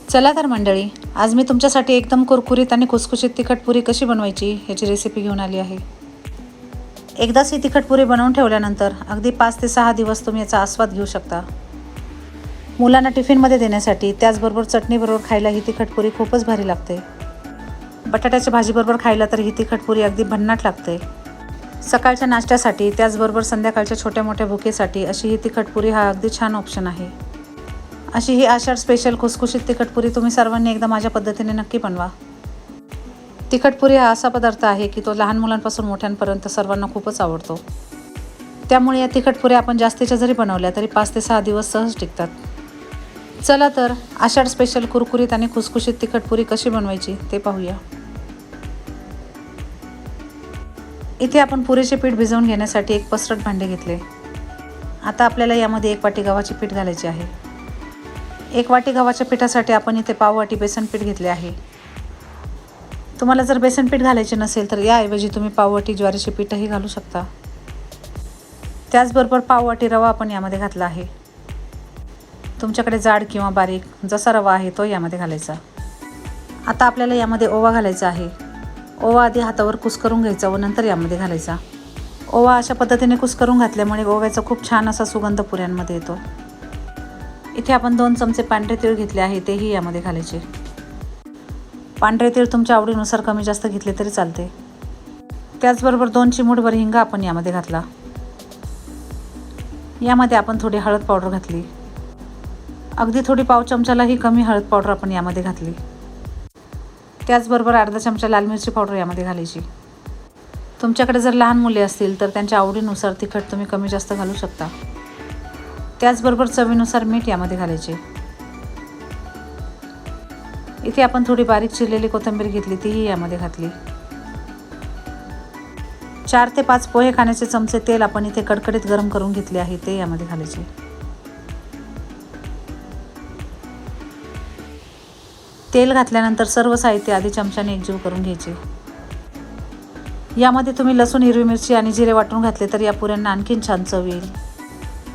चला तर मंडळी, आज मी तुमच्यासाठी एकदम कुरकुरीत आणि खुसखुशीत तिखट पुरी कशी बनवायची याची रेसिपी घेऊन आली आहे. एकदाच ही तिखट पुरी बनवून ठेवल्यानंतर अगदी 5 ते 6 दिवस तुम्ही याचा आस्वाद घेऊ शकता. मुलांना टिफिनमध्ये देण्यासाठी त्याचबरोबर चटणीबरोबर खायला ही तिखट पुरी खूपच भारी लागते. बटाट्याच्या भाजीबरोबर खायला तर ही तिखट पुरी अगदी भन्नाट लागते. सकाळच्या नाश्त्यासाठी त्याचबरोबर संध्याकाळच्या छोट्या मोठ्या भुकेसाठी अशी ही तिखट पुरी हा अगदी छान ऑप्शन आहे. अशी ही आषाढ स्पेशल खुसखुशीत तिखटपुरी तुम्ही सर्वांनी एकदा माझ्या पद्धतीने नक्की बनवा. तिखटपुरी हा असा पदार्थ आहे की तो लहान मुलांपासून मोठ्यांपर्यंत सर्वांना खूपच आवडतो. त्यामुळे या तिखटपुऱ्या आपण जास्तीच्या जरी बनवल्या तरी 5 ते 6 दिवस सहज टिकतात. चला तर आषाढ स्पेशल कुरकुरीत आणि खुसखुशीत तिखटपुरी कशी बनवायची ते पाहूया. इथे आपण पुरीचे पीठ भिजवून घेण्यासाठी एक पसरट भांडे घेतले. आता आपल्याला यामध्ये 1 वाटी गव्हाचे पीठ घालायचे आहे. 1 वाटी गव्हाच्या पिठासाठी आपण इथे पाव वाटी बेसन पीठ घेतले आहे. तुम्हाला जर बेसन पीठ घालायचे नसेल तर याऐवजी तुम्ही पाव वाटी ज्वारीचे पीठही घालू शकता. त्याचबरोबर पाव वाटी रवा आपण यामध्ये घातला आहे. तुमच्याकडे जाड किंवा बारीक जसा रवा आहे तो यामध्ये घालायचा. आता आपल्याला यामध्ये ओवा घालायचा आहे. ओवा आधी हातावर कुस्करून घ्यायचा व नंतर यामध्ये घालायचा. ओवा अशा पद्धतीने कुस्करून घातल्यामुळे ओव्याचा खूप छान असा सुगंध पुऱ्यांमध्ये येतो. इथे आपण 2 चमचे पांढरे तीळ घेतले आहे, तेही यामध्ये घालायचे. पांढरे तीळ तुमच्या आवडीनुसार कमी जास्त घेतले तरी चालते. त्याचबरोबर 2 चिमूटभर हिंग आपण यामध्ये घातला. यामध्ये आपण थोडी हळद पावडर घातली. अगदी थोडी पाव चमचालाही कमी हळद पावडर आपण यामध्ये घातली. त्याचबरोबर अर्धा चमचा लाल मिरची पावडर यामध्ये घालायची. तुमच्याकडे जर लहान मुले असतील तर त्यांच्या आवडीनुसार तिखट तुम्ही कमी जास्त घालू शकता. त्याचबरोबर चवीनुसार मीठ यामध्ये घालायचे. इथे आपण थोडी बारीक चिरलेली कोथिंबीर घेतली, तीही यामध्ये घातली. 4 ते 5 पोहे खाण्याचे चमचे तेल आपण इथे कडकडीत गरम करून घेतले आहे, ते यामध्ये घालायचे. तेल घातल्यानंतर सर्व साहित्य आधी चमच्याने एकजीव करून घ्यायचे. यामध्ये तुम्ही लसूण, हिरवी मिरची आणि जिरे वाटून घातले तर या पुऱ्यांना आणखीन छान चव येईल.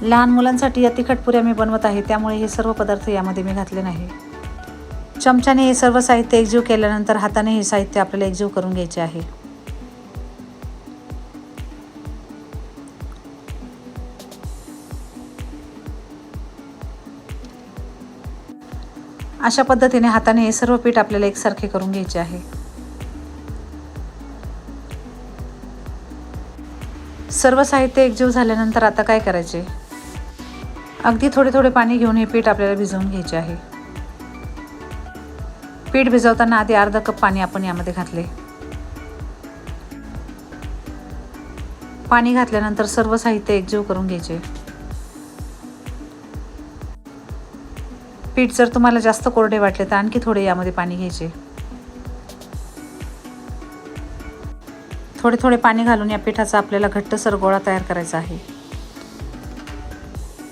लहान मुलांसाठी या तिखट पुऱ्या मी बनवत आहे, त्यामुळे हे सर्व पदार्थ यामध्ये मी घातले नाही. चमच्याने हे सर्व साहित्य एकजीव केल्यानंतर हाताने हे साहित्य आपल्याला एकजीव करून घ्यायचे आहे. अशा पद्धतीने हाताने हे सर्व पीठ आपल्याला एकसारखे करून घ्यायचे आहे. सर्व साहित्य एकजीव झाल्यानंतर आता काय करायचे, अगदी थोडे थोडे पाणी घेऊन हे पीठ आपल्याला भिजवून घ्यायचे आहे. पीठ भिजवताना आधी अर्धा कप पाणी आपण यामध्ये घातले. पाणी घातल्यानंतर सर्व साहित्य एकजीव करून घ्यायचे. पीठ जर तुम्हाला जास्त कोरडे वाटले तर आणखी थोडे यामध्ये पाणी घ्यायचे. थोडे थोडे पाणी घालून या पिठाचा आपल्याला घट्टसर गोळा तयार करायचा आहे.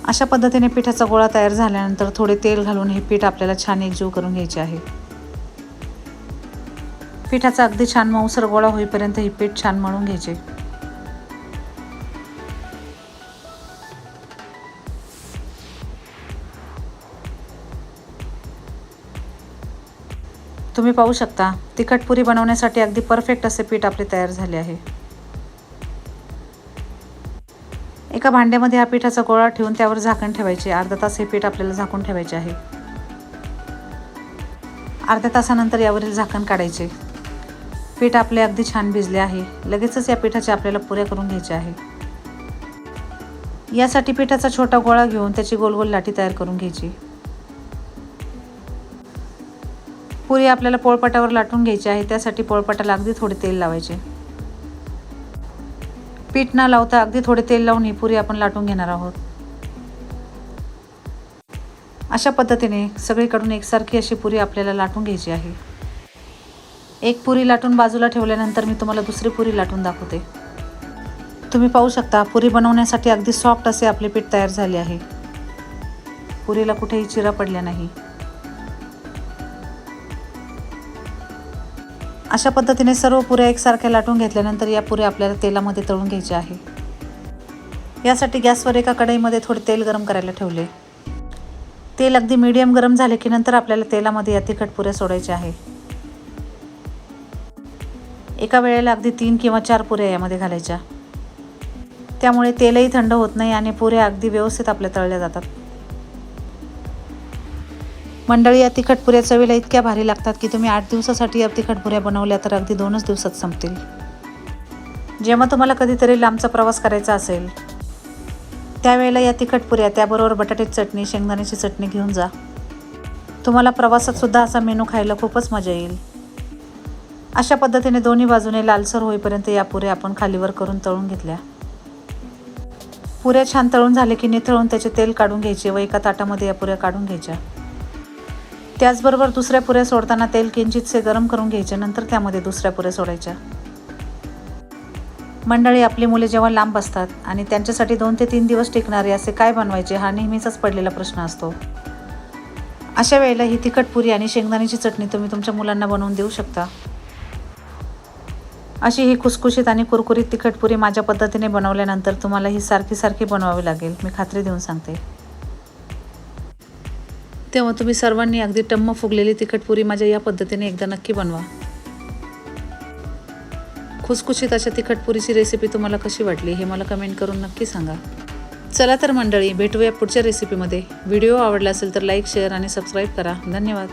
अशा पद्धतीने पिठाचा गोळा तयार झाल्यानंतर थोडे तेल घालून हे पीठ आपल्याला छान एकजीव करून घ्यायचे आहे. पिठाचा अगदी छान मऊसर गोळा होईपर्यंत हे पीठ छान मळून घ्यायचे. तुम्ही पाहू शकता तिखट पुरी बनवण्यासाठी अगदी परफेक्ट असे पीठ आपले तयार झाले आहे. एका भांड्यामध्ये हा पिठाचा गोळा ठेवून त्यावर झाकण ठेवायचे. अर्धा तास हे पीठ आपल्याला झाकून ठेवायचे आहे. अर्ध्या तासानंतर यावरील झाकण काढायचे. पीठ आपले अगदी छान भिजले आहे. लगेचच या पिठाच्या आपल्याला पुऱ्या करून घ्यायच्या आहे. यासाठी पिठाचा छोटा गोळा घेऊन त्याची गोल गोल लाटी तयार करून घ्यायची. पुरी आपल्याला पोळपाटावर लाटून घ्यायची आहे. त्यासाठी पोळपाटाला अगदी थोडे तेल लावायचे. पीठ न लावता अगदी थोडे तेल लावून ही पुरी आपण लाटून घेणार आहोत. अशा पद्धतीने सगळीकडून एकसारखी अशी पुरी आपल्याला लाटून घ्यायची आहे. एक पुरी लाटून बाजूला ठेवल्यानंतर मी तुम्हाला दुसरी पुरी लाटून दाखवते. तुम्ही पाहू शकता पुरी बनवण्यासाठी अगदी सॉफ्ट असे आपले पीठ तयार झाले आहे. पुरीला कुठेही चिरा पडल्या नाही. अशा पद्धतीने सर्व पुऱ्या एकसारख्या लाटून घेतल्यानंतर या पुऱ्या आपल्याला तेलामध्ये तळून घ्यायच्या आहे. यासाठी गॅसवर एका कढईमध्ये थोडे तेल गरम करायला ठेवले. तेल अगदी मीडियम गरम झाले की नंतर आपल्याला तेलामध्ये या तिखट पुऱ्या सोडायच्या आहे. एका वेळेला अगदी 3 किंवा 4 पुऱ्या यामध्ये घालायच्या. त्यामुळे तेलही थंड होत नाही आणि पुऱ्या अगदी व्यवस्थित आपल्या तळल्या जातात. मंडळी, या तिखट पुऱ्या चवीला इतक्या भारी लागतात की तुम्ही 8 दिवसासाठी या तिखट पुऱ्या बनवल्या तर अगदी 2च दिवसात संपतील. जेव्हा तुम्हाला कधीतरी लांबचा प्रवास करायचा असेल त्यावेळेला या तिखट पुऱ्या, त्याबरोबर बटाट्याची चटणी, शेंगदाण्याची चटणी घेऊन जा. तुम्हाला प्रवासात सुद्धा असा मेनू खायला खूपच मजा येईल. अशा पद्धतीने दोन्ही बाजूने लालसर होईपर्यंत या पुऱ्या आपण खालीवर करून तळून घेतल्या. पुऱ्या छान तळून झाले की निथळून त्याचे तेल काढून घ्यायचे व एका ताटामध्ये या पुऱ्या काढून घ्यायच्या. त्याचबरोबर दुसऱ्या पुऱ्या सोडताना तेल किंचितसे गरम करून घ्यायचे. नंतर त्यामध्ये दुसऱ्या पुऱ्या सोडायच्या. मंडळी, आपली मुले जेव्हा लांब असतात आणि त्यांच्यासाठी 2 ते 3 दिवस टिकणारे असे काय बनवायचे हा नेहमीचाच पडलेला प्रश्न असतो. अशा वेळेला ही तिखट पुरी आणि शेंगदाण्याची चटणी तुम्ही तुमच्या मुलांना बनवून देऊ शकता. अशी ही खुसखुशीत आणि कुरकुरीत तिखट पुरी माझ्या पद्धतीने बनवल्यानंतर तुम्हाला ही सारखी बनवावी लागेल, मी खात्री देऊन सांगते. तेव्हा तुम्ही सर्वांनी अगदी टम्म फुगलेली तिखट पुरी माझ्या या पद्धतीने एकदा नक्की बनवा. खुसखुशीत अशा तिखट पुरीची रेसिपी तुम्हाला कशी वाटली हे मला कमेंट करून नक्की सांगा. चला तर मंडळी, भेटूया पुढच्या रेसिपीमध्ये. व्हिडिओ आवडला असेल तर लाईक, शेअर आणि सबस्क्राईब करा. धन्यवाद.